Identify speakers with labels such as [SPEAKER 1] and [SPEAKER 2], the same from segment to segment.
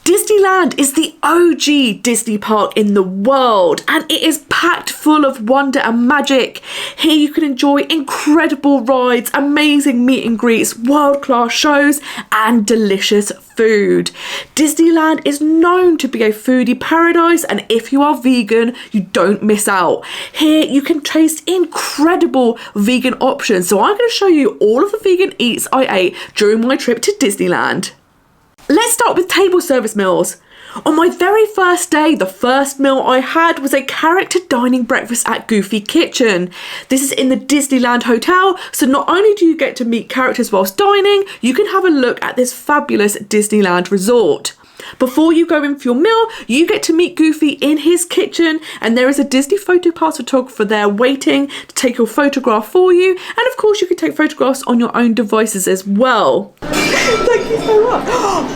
[SPEAKER 1] Disneyland is the OG Disney park in the world, and it is packed full of wonder and magic. Here you can enjoy incredible rides, amazing meet and greets, world-class shows, and delicious food. Disneyland is known to be a foodie paradise, and if you are vegan, you don't miss out. Here you can taste incredible vegan options, so I'm going to show you all of the vegan eats I ate during my trip to Disneyland. Let's start with table service meals. On my very first day, the first meal I had was a character dining breakfast at Goofy Kitchen. This is in the Disneyland Hotel, so not only do you get to meet characters whilst dining, you can have a look at this fabulous Disneyland resort. Before you go in for your meal, you get to meet Goofy in his kitchen, and there is a Disney PhotoPass photographer there waiting to take your photograph for you, and of course you can take photographs on your own devices as well. Thank you so much.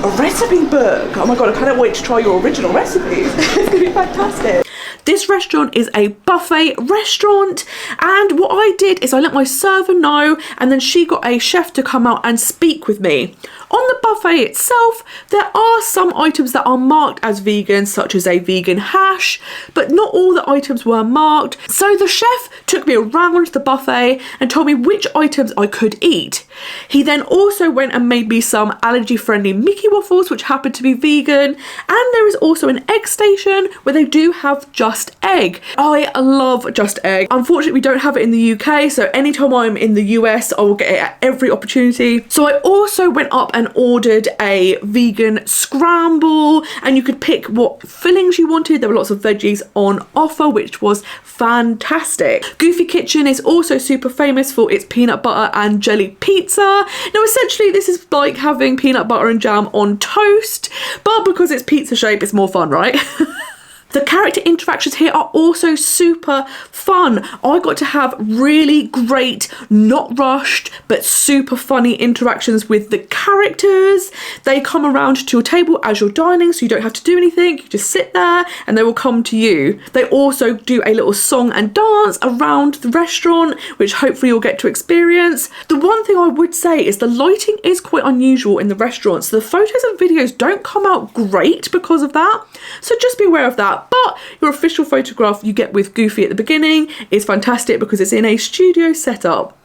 [SPEAKER 1] A recipe book. Oh my god, I cannot wait to try your original recipes. It's going to be fantastic. This restaurant is a buffet restaurant, and what I did is I let my server know, and then she got a chef to come out and speak with me. On the buffet itself, there are some items that are marked as vegan, such as a vegan hash, but not all the items were marked. So the chef took me around the buffet and told me which items I could eat. He then also went and made me some allergy-friendly Mickey waffles, which happened to be vegan, and there is also an egg station where they do have Just Egg. I love Just Egg. Unfortunately, we don't have it in the UK, so anytime I'm in the US, I will get it at every opportunity. So I also went up and ordered a vegan scramble, and you could pick what fillings you wanted. There were lots of veggies on offer, which was fantastic. Goofy Kitchen is also super famous for its peanut butter and jelly pizza. Now essentially this is like having peanut butter and jam on toast, but because it's pizza shape, it's more fun, right? The character interactions here are also super fun. I got to have really great, not rushed, but super funny interactions with the characters. They come around to your table as you're dining, so you don't have to do anything. You just sit there and they will come to you. They also do a little song and dance around the restaurant, which hopefully you'll get to experience. The one thing I would say is the lighting is quite unusual in the restaurant, so the photos and videos don't come out great because of that. So just be aware of that. But your official photograph you get with Goofy at the beginning is fantastic because it's in a studio setup.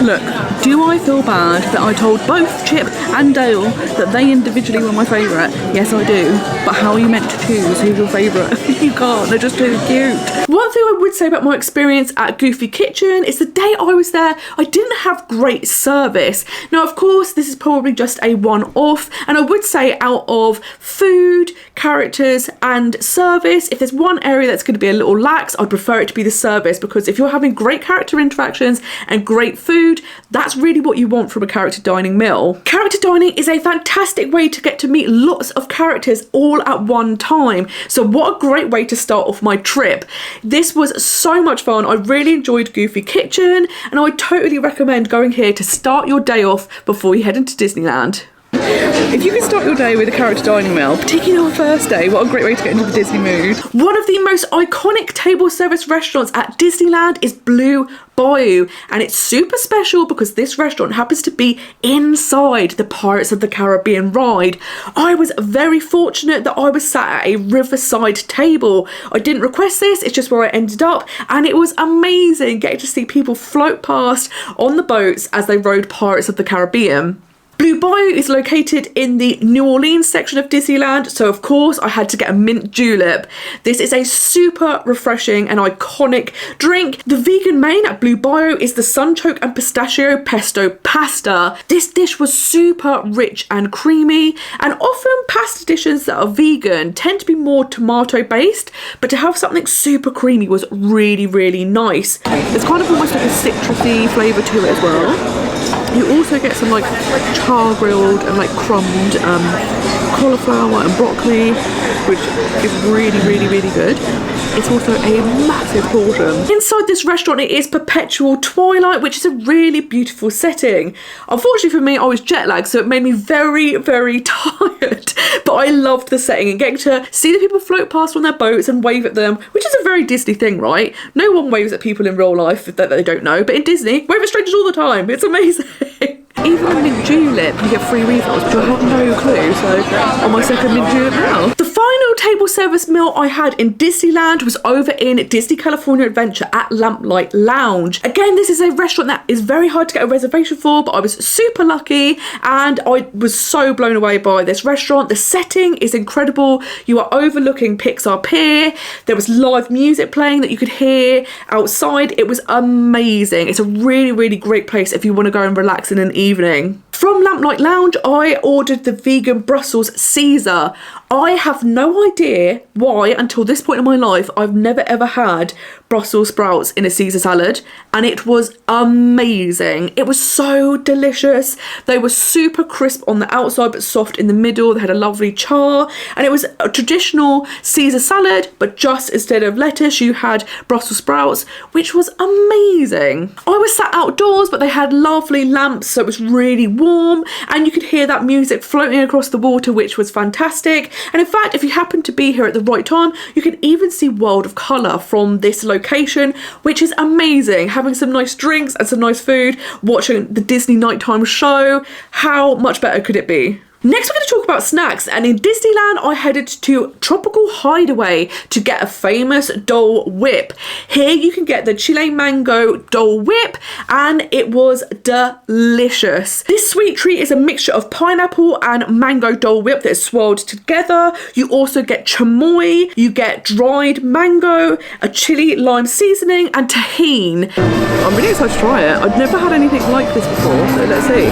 [SPEAKER 1] Look, do I feel bad that I told both Chip and Dale that they individually were my favourite? Yes, I do. But how are you meant to choose who's your favourite? You can't, they're just too cute. One thing I would say about my experience at Goofy Kitchen is the day I was there, I didn't have great service. Now, of course, this is probably just a one-off, and I would say out of food, characters, and service, if there's one area that's going to be a little lax, I'd prefer it to be the service, because if you're having great character interactions and great food, that's really what you want from a character dining meal. Character dining is a fantastic way to get to meet lots of characters all at one time. So what a great way to start off my trip. This was so much fun. I really enjoyed Goofy Kitchen, and I would totally recommend going here to start your day off before you head into Disneyland. If you can start your day with a character dining meal, particularly on the first day, what a great way to get into the Disney mood. One of the most iconic table service restaurants at Disneyland is Blue Bayou, and it's super special because this restaurant happens to be inside the Pirates of the Caribbean ride. I was very fortunate that I was sat at a riverside table. I didn't request this, it's just where I ended up, and it was amazing getting to see people float past on the boats as they rode Pirates of the Caribbean. Blue Bayou is located in the New Orleans section of Disneyland, so of course I had to get a mint julep. This is a super refreshing and iconic drink. The vegan main at Blue Bayou is the sunchoke and pistachio pesto pasta. This dish was super rich and creamy, and often pasta dishes that are vegan tend to be more tomato based, but to have something super creamy was really, really nice. It's kind of almost like a citrusy flavour to it as well. You also get some like char grilled and like crumbed cauliflower and broccoli, which is really, really, really good. It's also a massive portion. Inside this restaurant it is perpetual twilight, which is a really beautiful setting. Unfortunately for me, I was jet lagged, so it made me very, very tired. But I loved the setting and getting to see the people float past on their boats and wave at them, which is a very Disney thing, right? No one waves at people in real life that they don't know, but in Disney, wave at strangers all the time. It's amazing. Even a mint julep, you get free refills, which I have no clue, so on my second mint julep now. The final table service meal I had in Disneyland was over in Disney California Adventure at Lamplight Lounge. Again, this is a restaurant that is very hard to get a reservation for, but I was super lucky and I was so blown away by this restaurant. The setting is incredible. You are overlooking Pixar Pier. There was live music playing that you could hear outside. It was amazing. It's a really, really great place if you want to go and relax in an evening. From Lamplight Lounge, I ordered the vegan Brussels Caesar. I have no idea why, until this point in my life, I've never ever had Brussels sprouts in a Caesar salad, and it was amazing. It was so delicious. They were super crisp on the outside, but soft in the middle. They had a lovely char, and it was a traditional Caesar salad, but just instead of lettuce, you had Brussels sprouts, which was amazing. I was sat outdoors, but they had lovely lamps, so it was really warm, and you could hear that music floating across the water, which was fantastic. And in fact, if you happen to be here at the right time, you can even see World of Colour from this location, which is amazing. Having some nice drinks and some nice food, watching the Disney nighttime show, how much better could it be? Next, we're going to talk about snacks, and in Disneyland I headed to Tropical Hideaway to get a famous Dole Whip. Here you can get the Chile Mango Dole Whip, and it was delicious. This sweet treat is a mixture of pineapple and mango Dole Whip that is swirled together. You also get chamoy, you get dried mango, a chili lime seasoning, and tahini. I'm really excited to try it. I've never had anything like this before, so let's see.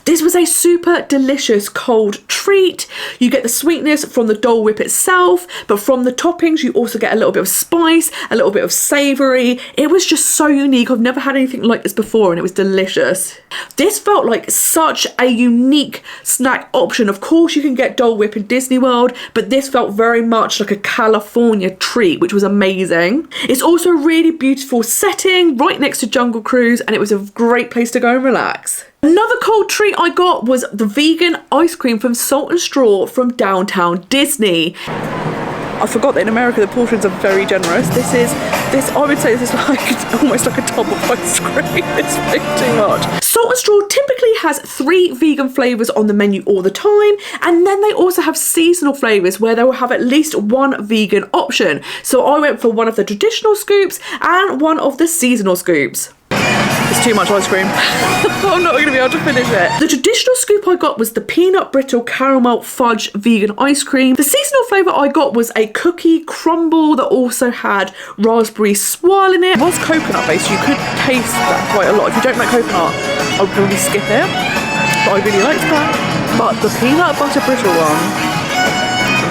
[SPEAKER 1] This was a super delicious cold treat. You get the sweetness from the Dole Whip itself, but from the toppings you also get a little bit of spice, a little bit of savoury. It was just so unique. I've never had anything like this before, and it was delicious. This felt like such a unique snack option. Of course you can get Dole Whip in Disney World, but this felt very much like a California treat, which was amazing. It's also a really beautiful setting right next to Jungle Cruise, and it was a great place to go and relax. Another cold treat I got was the vegan ice cream from Salt and Straw from Downtown Disney. I forgot that in America the portions are very generous. I would say this is like almost like a tub of ice cream. It's way too much. Salt and Straw typically has 3 vegan flavours on the menu all the time, and then they also have seasonal flavours where they will have at least 1 vegan option. So I went for one of the traditional scoops and one of the seasonal scoops. It's too much ice cream. I'm not going to be able to finish it. The traditional scoop I got was the peanut brittle caramel fudge vegan ice cream. The seasonal flavour I got was a cookie crumble that also had raspberry swirl in it. It was coconut based, you could taste that quite a lot. If you don't like coconut, I would probably skip it, but I really liked that. But the peanut butter brittle one,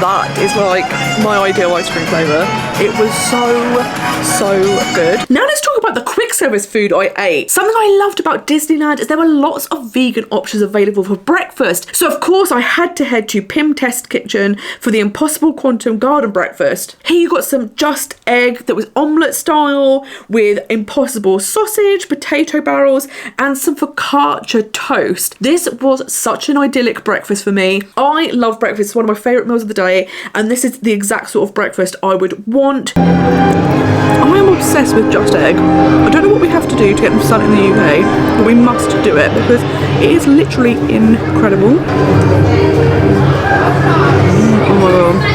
[SPEAKER 1] that is like my ideal ice cream flavour. It was so good. Now let's talk about the quick service food I ate. Something I loved about Disneyland is there were lots of vegan options available for breakfast. So of course I had to head to Pym Test Kitchen for the Impossible Quantum Garden breakfast. Here you got some just egg that was omelette style with impossible sausage, potato barrels, and some focaccia toast. This was such an idyllic breakfast for me. I love breakfast. It's one of my favourite meals of the day, and this is the exact sort of breakfast I would want. I am obsessed with Just Egg. I don't know what we have to do to get them to sell it in the UK, but we must do it because it is literally incredible. Oh my god.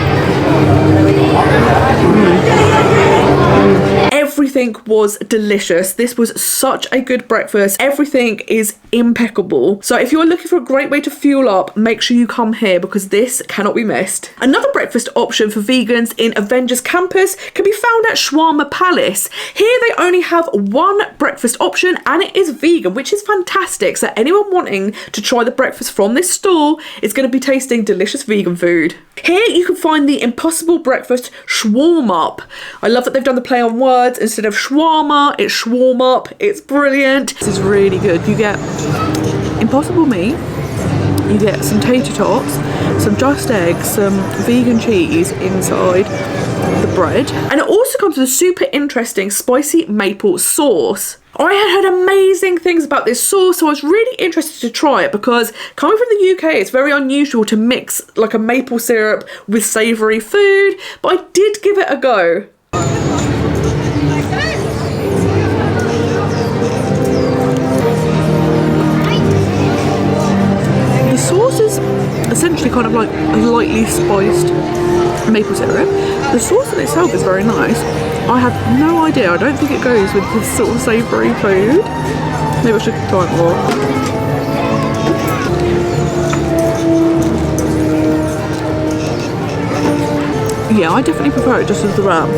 [SPEAKER 1] Everything was delicious. This was such a good breakfast. Everything is impeccable. So if you're looking for a great way to fuel up, make sure you come here because this cannot be missed. Another breakfast option for vegans in Avengers Campus can be found at Shawarma Palace. Here they only have 1 breakfast option and it is vegan, which is fantastic. So anyone wanting to try the breakfast from this stall is going to be tasting delicious vegan food. Here you can find the Impossible Breakfast Shawarm Up. I love that they've done the play on words. Instead of shawarma, it's shawarm up. It's brilliant. This is really good. You get impossible meat, you get some tater tots, some just eggs, some vegan cheese inside the bread, and it also comes with a super interesting spicy maple sauce. I had heard amazing things about this sauce, so I was really interested to try it because coming from the UK, it's very unusual to mix like a maple syrup with savoury food, but I did give it a go. The sauce is essentially kind of like a lightly spiced maple syrup. The sauce in itself is very nice. I have no idea, I don't think it goes with this sort of savoury food. Maybe I should try it more. Yeah, I definitely prefer it just as the wrap.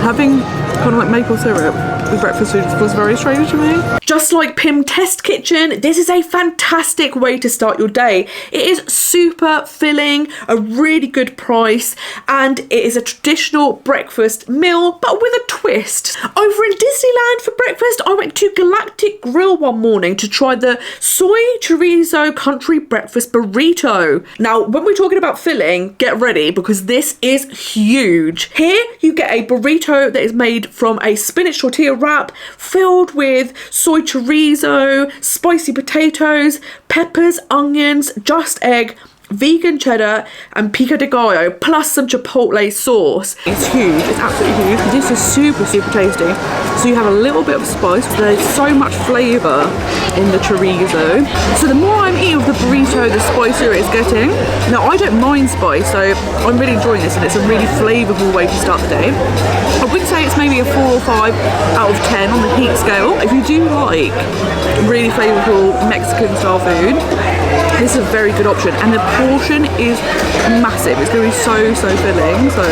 [SPEAKER 1] Having kind of like maple syrup with breakfast food was very strange to me. Just like Pym Test Kitchen, this is a fantastic way to start your day. It is super filling, a really good price, and it is a traditional breakfast meal, but with a twist. Over in Disneyland for breakfast, I went to Galactic Grill one morning to try the soy chorizo country breakfast burrito. Now, when we're talking about filling, get ready because this is huge. Here, you get a burrito that is made from a spinach tortilla wrap filled with soy chorizo, spicy potatoes, peppers, onions, just egg, vegan cheddar and pico de gallo, plus some chipotle sauce. It's huge, it's absolutely huge. This is super tasty. So you have a little bit of spice, there's so much flavour in the chorizo. So the more I'm eating of the burrito, the spicier it's getting. Now I don't mind spice, so I'm really enjoying this and it's a really flavourful way to start the day. I would say it's maybe a 4 or 5 out of 10 on the heat scale. If you do like really flavourful Mexican style food, this is a very good option, and the portion is massive. It's going to be so filling, so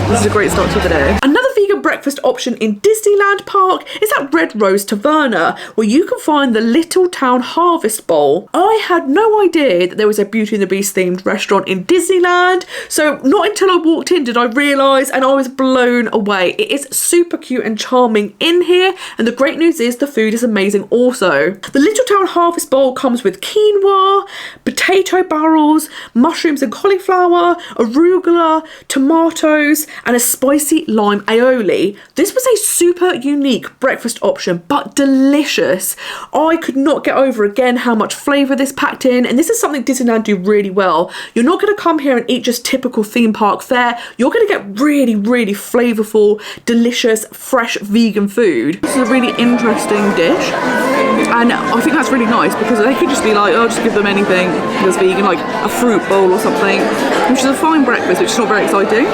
[SPEAKER 1] this is a great start to the day. Another vegan breakfast option in Disneyland Park is at Red Rose Taverna, where you can find the Little Town Harvest Bowl. I had no idea that there was a Beauty and the Beast themed restaurant in Disneyland, so not until I walked in did I realise, and I was blown away. It is super cute and charming in here, and the great news is the food is amazing also. The Little Town Harvest Bowl comes with quinoa, potato barrels, mushrooms and cauliflower, arugula, tomatoes, and a spicy lime aioli. This was a super unique breakfast option, but delicious. I could not get over again how much flavour this packed in, and this is something Disneyland do really well. You're not going to come here and eat just typical theme park fare. You're going to get really flavourful, delicious, fresh vegan food. This is a really interesting dish, and I think that's really nice because they could just be like, oh, just give them anything that's vegan, like a fruit bowl or something, which is a fine breakfast, which is not very exciting.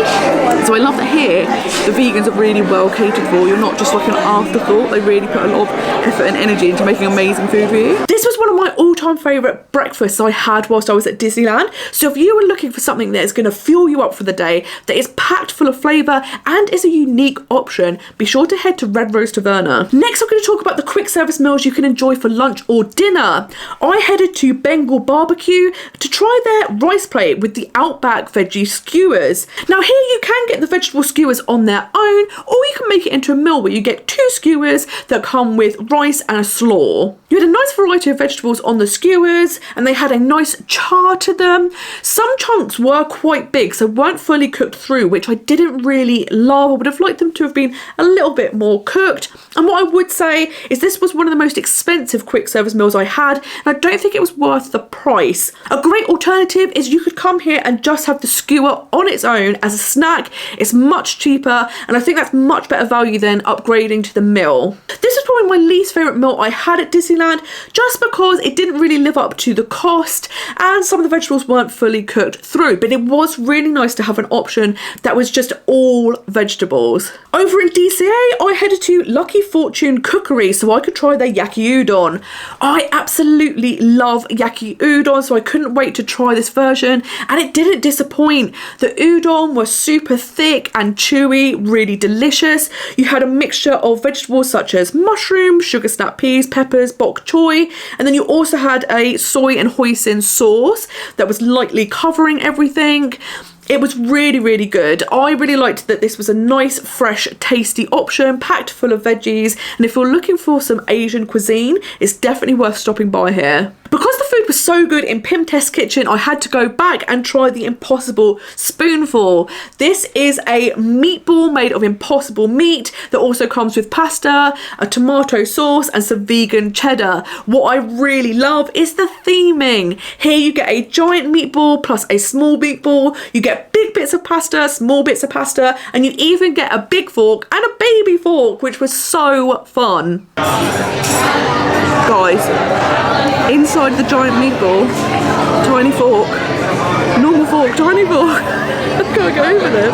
[SPEAKER 1] So I love that here the vegans are really well catered for. You're not just like an afterthought. They really put a lot of effort and energy into making amazing food for you. This was one of my all-time favourite breakfasts I had whilst I was at Disneyland. So if you were looking for something that is going to fuel you up for the day, that is packed full of flavour and is a unique option, be sure to head to Red Rose Taverna. Next, I'm going to talk about the quick service meals you can enjoy for lunch or dinner. I headed to Bengal Barbecue to try their rice plate with the Outback veggie skewers. Now here you can get the vegetable skewers on their own, or you can make it into a meal where you get 2 skewers that come with rice and a slaw. You had a nice variety of vegetables on the skewers, and they had a nice char to them. Some chunks were quite big, so weren't fully cooked through, which I didn't really love. I would have liked them to have been a little bit more cooked. And what I would say is this was one of the most expensive quick service meals I had, and I don't think it was worth the price. A great alternative is you could come here and just have the skewer on its own as a snack. It's much cheaper, and I think that's much better value than upgrading to the meal. This is probably my least favourite meal I had at Disneyland, just because it didn't really live up to the cost and some of the vegetables weren't fully cooked through, but it was really nice to have an option that was just all vegetables. Over in DCA, I headed to Lucky Fortune Cookery so I could try their yaki udon. I absolutely love yaki udon, so I couldn't wait to try this version, and it didn't disappoint. The udon was super thick and chewy, really delicious. You had a mixture of vegetables such as mushrooms, sugar snap peas, peppers, bok choy, and then you also had a soy and hoisin sauce that was lightly covering everything. It was really good. I really liked that this was a nice, fresh, tasty option, packed full of veggies, and if you're looking for some Asian cuisine, it's definitely worth stopping by here. Because the food was so good in Pim Test's kitchen, I had to go back and try the Impossible Spoonful. This is a meatball made of impossible meat that also comes with pasta, a tomato sauce and some vegan cheddar. What I really love is the theming. Here you get a giant meatball plus a small meatball. You get big bits of pasta, small bits of pasta, and you even get a big fork and a baby fork, which was so fun. Guys, inside the giant meatball, tiny fork, normal fork, tiny fork. I can't go over this.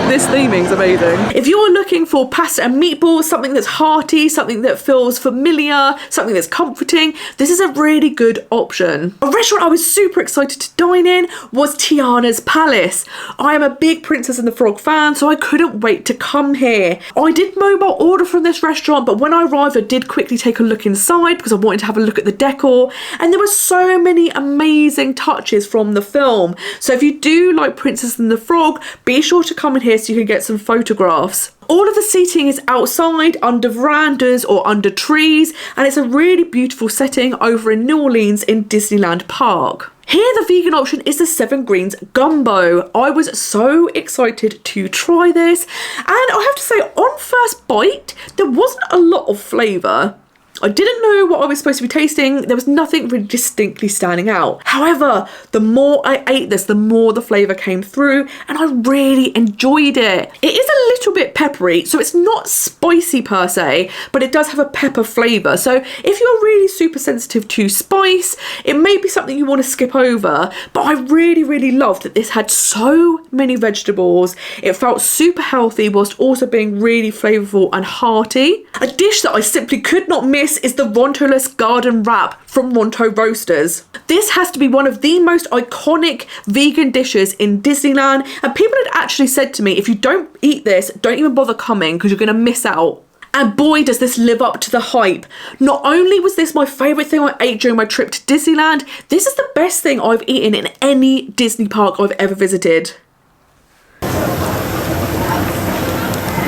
[SPEAKER 1] This theming's amazing. If you're looking for pasta and meatballs, something that's hearty, something that feels familiar, something that's comforting, this is a really good option. A restaurant I was super excited to dine in was Tiana's Palace. I am a big Princess and the Frog fan, so I couldn't wait to come here. I did mobile order from this restaurant, but when I arrived, I did quickly take a look inside because I wanted to have a look at the decor, and there were so many amazing touches from the film. So if you do like Princess and the Frog, be sure to come in here so you can get some photographs. All of the seating is outside, under verandas or under trees, and it's a really beautiful setting over in New Orleans in Disneyland Park. Here the vegan option is the 7 Greens Gumbo. I was so excited to try this, and I have to say, on first bite, there wasn't a lot of flavour. I didn't know what I was supposed to be tasting. There was nothing really distinctly standing out. However, the more I ate this, the more the flavour came through, and I really enjoyed it. It is a little bit peppery, so it's not spicy per se, but it does have a pepper flavour. So if you're really super sensitive to spice, it may be something you want to skip over, but I really, really loved that this had so many vegetables. It felt super healthy whilst also being really flavourful and hearty. A dish that I simply could not miss is the Ronto-less garden wrap from Ronto Roasters. This has to be one of the most iconic vegan dishes in Disneyland, and people had actually said to me, if you don't eat this, don't even bother coming because you're going to miss out. And boy, does this live up to the hype. Not only was this my favourite thing I ate during my trip to Disneyland, this is the best thing I've eaten in any Disney park I've ever visited.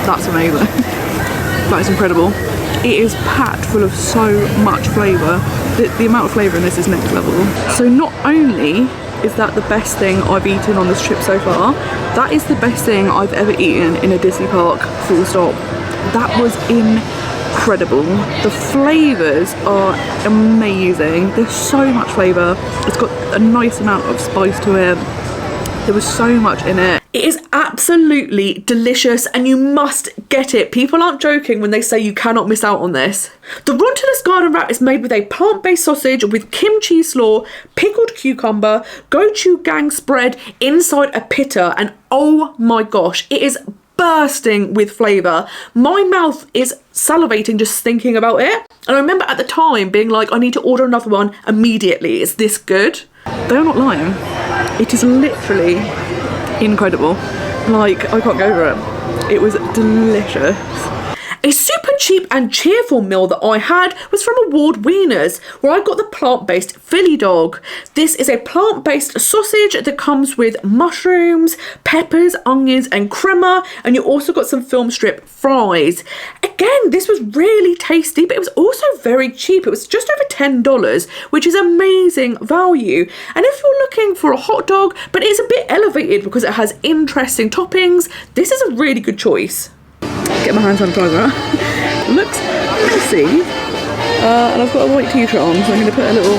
[SPEAKER 1] That's amazing. That is incredible. It is packed full of so much flavour. The amount of flavour in this is next level. So not only is that the best thing I've eaten on this trip so far, that is the best thing I've ever eaten in a Disney park, full stop. That was incredible. The flavours are amazing. There's so much flavour. It's got a nice amount of spice to it. There was so much in it. It is absolutely delicious and you must get it. People aren't joking when they say you cannot miss out on this. The Ronto-less garden wrap is made with a plant-based sausage with kimchi slaw, pickled cucumber, gochujang spread inside a pita, and oh my gosh, it is bursting with flavour. My mouth is salivating just thinking about it. And I remember at the time being like, I need to order another one immediately. It's this good. They're not lying. It is literally incredible. Like, I can't go over it. It was delicious. A super cheap and cheerful meal that I had was from Award Wieners, where I got the plant-based Philly dog. This is a plant-based sausage that comes with mushrooms, peppers, onions and crema, and you also got some film strip fries. Again, this was really tasty, but it was also very cheap. It was just over $10, which is amazing value. And if you're looking for a hot dog, but it's a bit elevated because it has interesting toppings, this is a really good choice. Get my hand sanitizer. Looks messy, and I've got a white t-shirt on, so I'm going to put a little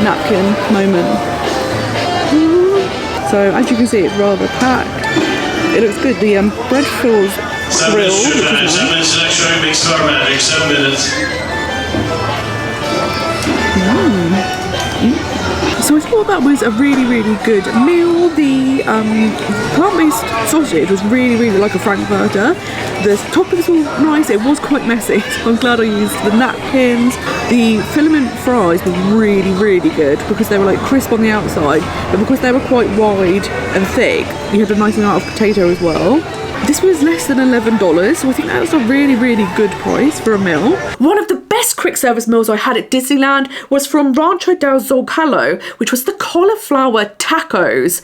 [SPEAKER 1] napkin moment. So as you can see, it's rather packed. It looks good. The bread feels grilled, which is nice.
[SPEAKER 2] 7 minutes extra, 7 minutes.
[SPEAKER 1] So I thought that was a really, really good meal. The plant-based sausage was really, really like a frankfurter. The toppings were nice. It was quite messy, so I'm glad I used the napkins. The filament fries were really, really good because they were like crisp on the outside, but because they were quite wide and thick, you had a nice amount of potato as well. This was less than $11, so I think that was a really, really good price for a meal. One of the best quick service meals I had at Disneyland was from Rancho del Zocalo, which was the cauliflower tacos.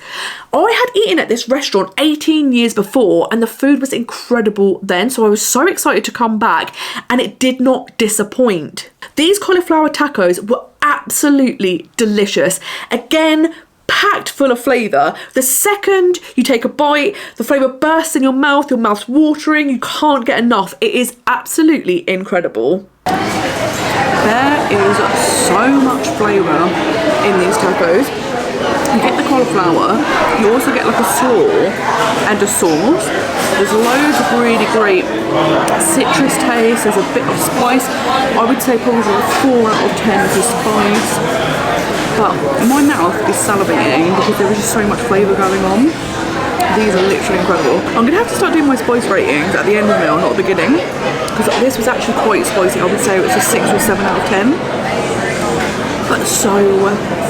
[SPEAKER 1] I had eaten at this restaurant 18 years before and the food was incredible then, so I was so excited to come back, and it did not disappoint. These cauliflower tacos were absolutely delicious. Again, packed full of flavour. The second you take a bite, the flavour bursts in your mouth's watering, you can't get enough. It is absolutely incredible. There is so much flavour in these tacos. You get the cauliflower, you also get like a slaw and a sauce. There's loads of really great citrus taste, there's a bit of spice. I would say probably a 4 out of 10 for spice. But my mouth is salivating because there is just so much flavour going on. These are literally incredible. I'm going to have to start doing my spice ratings at the end of the meal, not the beginning. Because this was actually quite spicy. I would say it was a 6 or 7 out of 10. But so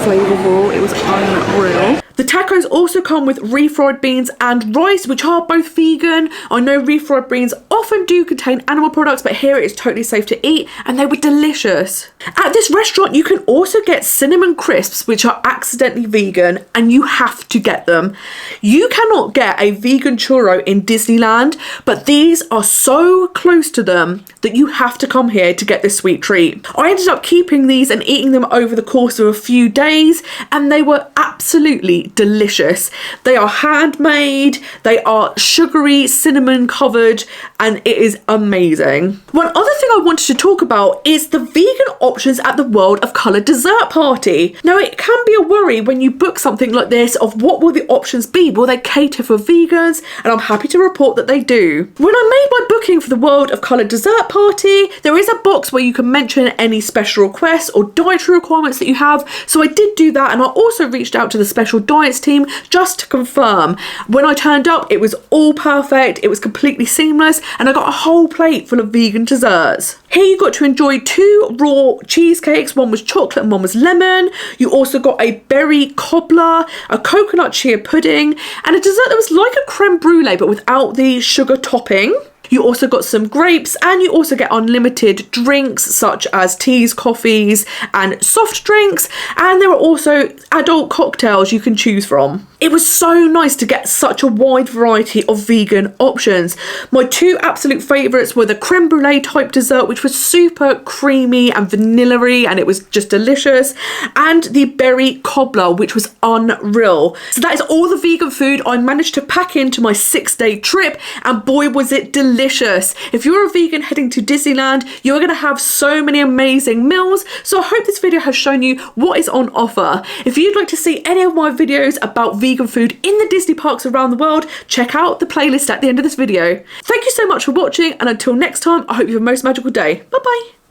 [SPEAKER 1] flavourful, it was unreal. The tacos also come with refried beans and rice, which are both vegan. I know refried beans often do contain animal products, but here it is totally safe to eat, and they were delicious. At this restaurant, you can also get cinnamon crisps, which are accidentally vegan, and you have to get them. You cannot get a vegan churro in Disneyland, but these are so close to them that you have to come here to get this sweet treat. I ended up keeping these and eating them over the course of a few days, and they were absolutely delicious. They are handmade, they are sugary, cinnamon covered, and it is amazing. One other thing I wanted to talk about is the vegan options at the World of Colour dessert party. Now, it can be a worry when you book something like this of what will the options be? Will they cater for vegans? And I'm happy to report that they do. When I made my booking for the World of Colour dessert party, there is a box where you can mention any special requests or dietary requirements that you have. So I did do that, and I also reached out to the special diets team just to confirm. When I turned up, it was all perfect, it was completely seamless, and I got a whole plate full of vegan desserts. Here you got to enjoy 2 raw cheesecakes, one was chocolate and one was lemon. You also got a berry cobbler, a coconut chia pudding, and a dessert that was like a creme brulee but without the sugar topping. You also got some grapes, and you also get unlimited drinks such as teas, coffees, and soft drinks. And there are also adult cocktails you can choose from. It was so nice to get such a wide variety of vegan options. My 2 absolute favourites were the creme brulee type dessert, which was super creamy and vanilla-y, and it was just delicious, and the berry cobbler, which was unreal. So that is all the vegan food I managed to pack into my 6-day trip, and boy was it delicious. If you're a vegan heading to Disneyland, you're going to have so many amazing meals. So I hope this video has shown you what is on offer. If you'd like to see any of my videos about vegan food in the Disney parks around the world, check out the playlist at the end of this video. Thank you so much for watching, and until next time, I hope you have a most magical day. Bye bye.